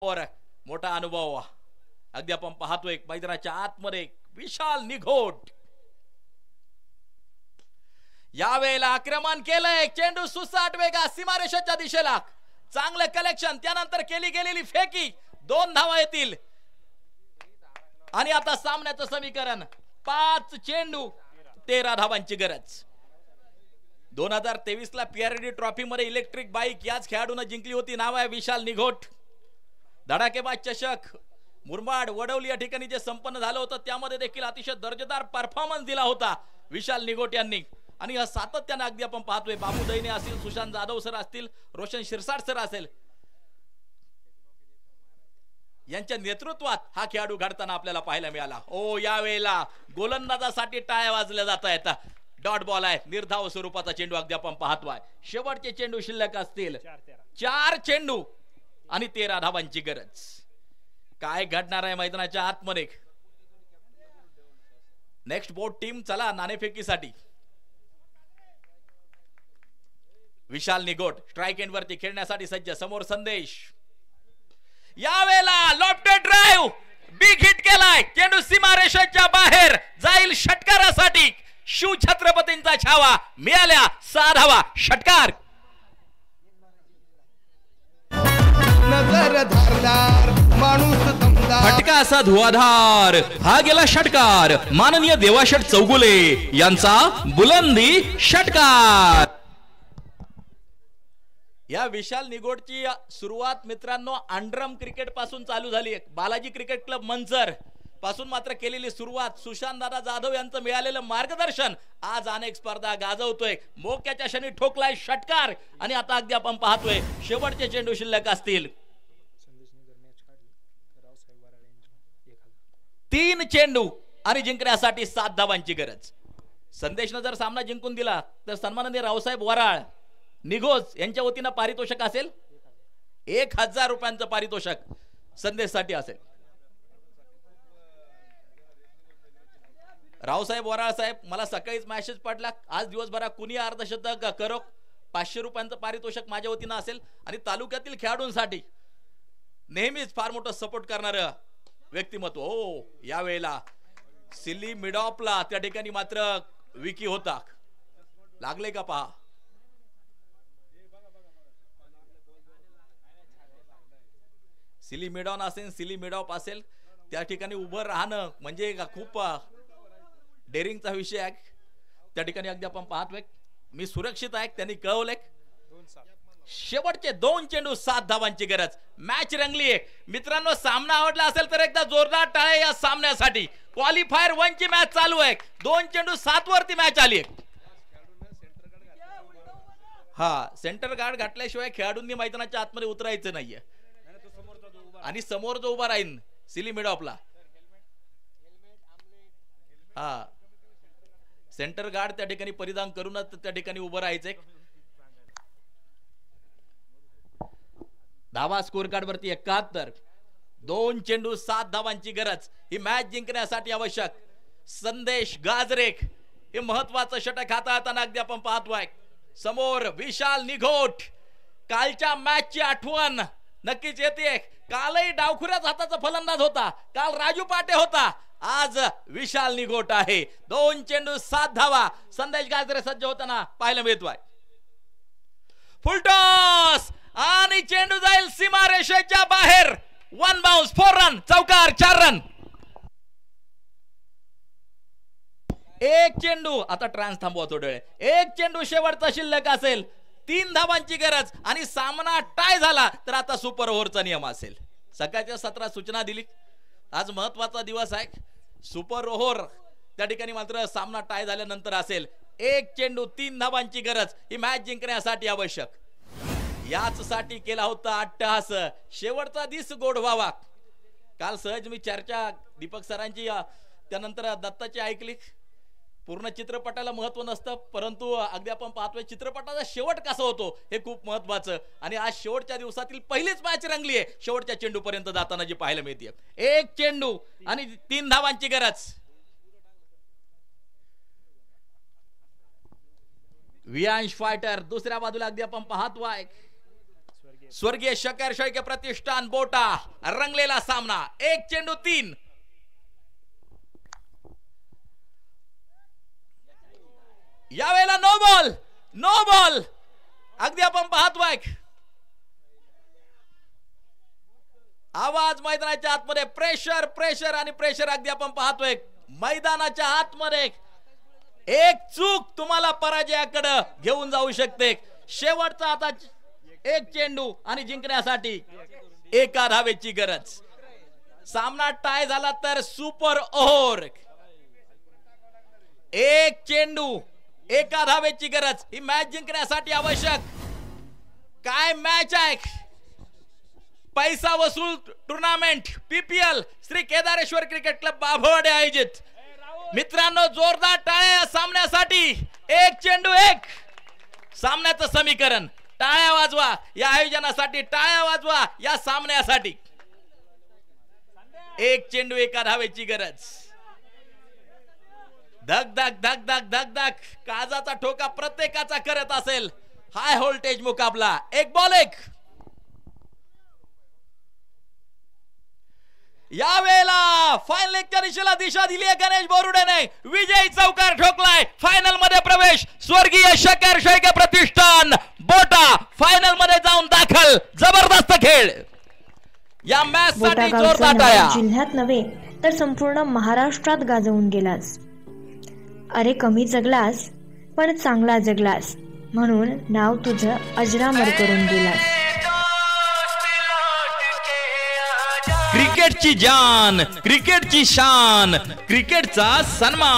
और मोठा अनुभव अगदी आपण पाहतोय मैदानाच्या आतमध्ये विशाल निघोट यावेळेला आक्रमण केलंय चेंडू सुसाट वेगा सीमारेषेच्या दिशेला चांगलं कलेक्शन त्यानंतर केली गेलेली फेकी 2 धावा येतील आणि आता सामन्याचं समीकरण 5 चेंडू 13 धावांची गरज 2023 ला पीआरडी ट्रॉफी मध्ये इलेक्ट्रिक बाईक याच खेळाडूने जिंकली होती नाव आहे विशाल निघोट धडाकेबाज चषक मुरबाड वडवली या ठिकाणी जे संपन्न झालं होतं त्यामध्ये देखील अतिशय दर्जेदार परफॉर्मन्स दिला होता विशाल निघोट यांनी आणि या सातत्याने अगदी आपण पाहतोय बाबू दैने असतील सुशांत जाधव सर असतील रोशन शिरसाट सर असेल यांच्या नेतृत्वात हा खेळाडू घडताना आपल्याला पाहायला मिळाला ओ यावेळेला गोलंदाजासाठी टाळ्या वाजल्या जात आहेत डॉट बॉल आहे निर्धाव स्वरूपाचा चेंडू अगदी आपण पाहतोय शेवटचे चेंडू शिल्लक असतील 4 चेंडू आणि 13 धावांची गरज काय घडणार आहे मैदानाच्या आतमध्ये नेक्स्ट बोर्ड टीम चला नाणेफेकीसाठी विशाल निघोट स्ट्राइक एंड वरती खेळण्यासाठी सज्ज समोर संदेश यावेळेला लॉफ्टेड ड्राइव्ह बिग हिट केलाय चेंडू सीमारेषेच्या बाहेर जाईल षटकारासाठी शिव छत्रपतींचा छावा मिळाल्या 6 धावा षटकार नजर धारदार माणूस फटका असा धुवाधार हा गेला षटकार माननीय देवाशट चौगुले यांचा बुलंदी षटकार या विशाल निघोटची सुरुवात मित्रांनो अंडरम क्रिकेट पासून चालू झाली बालाजी क्रिकेट क्लब मंचर पासून मात्र केलेली सुरुवात सुशांत दादा जाधव यांचं मिळालेलं मार्गदर्शन आज अनेक स्पर्धा गाजवतोय मोक्याच्या क्षणी ठोकलाय षटकार आणि आता अगदी आपण पाहतोय शेवटचे चेंडू शिल्लक असतील 3 चेंडू आणि जिंकण्यासाठी 7 धावांची गरज संदेशनं जर सामना जिंकून दिला तर सन्माननीय रावसाहेब वराळ निघोज यांच्या वतीनं पारितोषिक असेल 1000 रुपयांचं पारितोषिक संदेशसाठी असेल रावसाहेब वराळ साहेब मला सकाळीच मेसेज पडला आज दिवसभरात कुणी अर्धशतक करो 500 रुपयांचं पारितोषिक माझ्या वतीनं असेल आणि तालुक्यातील खेळाडूंसाठी नेहमीच फार मोठं सपोर्ट करणारं व्यक्तिमत्व हो यावेळेला सिली मिडॉपला त्या ठिकाणी मात्र विकी होता लागले का पहा सिली मिडॉन असेल सिली मिडॉप असेल त्या ठिकाणी उभं राहणं म्हणजे खूप डेअरिंगचा विषय आहे त्या ठिकाणी अगदी आपण पाहतोय मी सुरक्षित आहे त्यांनी कळवलंय शेवटचे 2 चेंडू 7 धावांची गरज मॅच रंगली आहे मित्रांनो सामना आवडला असेल तर एकदा जोरदार टाळ्या या सामन्यासाठी क्वालिफायर 1 ची मॅच चालू आहे 2 चेंडू 7 वरती मॅच आली आहे हा सेंटर गार्ड घातल्याशिवाय खेळाडूंनी मैदानाच्या आतमध्ये उतरायचं नाहीये आणि समोर जो उभा राहील सिली मिडॉपला हा सेंटर गार्ड त्या ठिकाणी परिधान करूनच त्या ठिकाणी उभं राहायचंय धावा स्कोर कार्ड वरती 71 2 चेंडू 7 धावांची गरज ही मॅच जिंकण्यासाठी आवश्यक संदेश गाजरेक हे महत्वाचं षटक हाताळताना अगदी आपण पाहतोय समोर विशाल निघोट कालच्या मॅचची आठवण नक्कीच येते कालही डावखुऱ्याच हाताचा फलंदाज होता काल राजू पाटे होता आज विशाल निघोट आहे 2 चेंडू 7 धावा संदेश गाजरे सज्ज होताना पाहायला मिळतोय फुलटॉस आणि चेंडू जाईल सीमारेषेच्या बाहेर 1 बाउन्स 4 रन चौकार 4 रन 1 चेंडू आता ट्रान्स थांबवा थोडे 1 चेंडू शेवटचा शिल्लक असेल 3 धावांची गरज आणि सामना टाय झाला तर आता सुपर ओव्हरचा नियम असेल सकाळच्या 17 सूचना दिली आज महत्वाचा दिवस आहे सुपर ओव्हर त्या ठिकाणी मात्र सामना टाय झाल्यानंतर असेल 1 चेंडू 3 धावांची गरज ही मॅच जिंकण्यासाठी आवश्यक याच साठी केला होता अट्टहास शेवटचा दिस गोड व्हावा काल सहज मी चर्चा दीपक सरांची त्यानंतर दत्ताची ऐकली पूर्ण चित्रपटाला महत्व नसतं परंतु अगदी आपण पाहतोय चित्रपटाचा शेवट कसा होतो हे खूप महत्वाचं आणि आज शेवटच्या दिवसातील पहिलीच मॅच रंगली आहे शेवटच्या चेंडू पर्यंत जाताना जी पाहायला मिळते 1 चेंडू आणि 3 धावांची गरज वियांश फायटर दुसऱ्या बाजूला अगदी आपण पाहतोय स्वर्गीय शकर शेळके प्रतिष्ठान बोटा रंगलेला सामना. 1 चेंडू 3. यावेळेला नो बॉल, नो बॉल. अगदी आपण पाहतोय आवाज मैदानाच्या आतमध्ये, प्रेशर प्रेशर आणि प्रेशर. अगदी आपण पाहतोय मैदानाच्या आतमध्ये एक चूक तुम्हाला पराजयाकडे घेऊन जाऊ शकते. शेवटचा आता 1 चेंडू आणि जिंकण्यासाठी 1 धावेची गरज. सामना टाय झाला तर सुपर ओव्हर. 1 चेंडू 1 धावेची गरज. ही मॅच जिंकण्यासाठी आवश्यक. काय मॅच आहे. पैसा वसूल tournament PPL Shri Kedareshwar cricket club Babhavade आयोजित. मित्रांनो जोरदार टाळ्या या सामन्यासाठी. 1 चेंडू 1. सामन्याचं समीकरण. टाळ्या वाजवा या आयोजनासाठी, टाळ्या वाजवा या सामन्यासाठी. 1 चेंडू 1 धावेची गरज. धक धक धक धक धक धक. काजाचा ठोका प्रत्येकाचा करत असेल. हाय व्होल्टेज मुकाबला. 1 बॉल 1. यावेळेला फायनल लेगच्या दिशेला दिशा दिली आहे गणेश बोरुडेने. विजयी चौकार ठोकलाय. फायनल मध्ये प्रवेश स्वर्गीय शकर शेळके प्रतिष्ठान बोटा फायनल मध्ये जाऊन दाखल. जबरदस्त खेळ. या मॅच साठी जोरदार टाळ्या. जिल्ह्यात नव्हे तर संपूर्ण महाराष्ट्रात गाजवून गेलास. अरे कमी जगलास पण चांगला जगलास म्हणून नाव तुझं अजरामर करून गेलास. क्रिकेटची जान, क्रिकेटची शान, क्रिकेटचा सन्मान.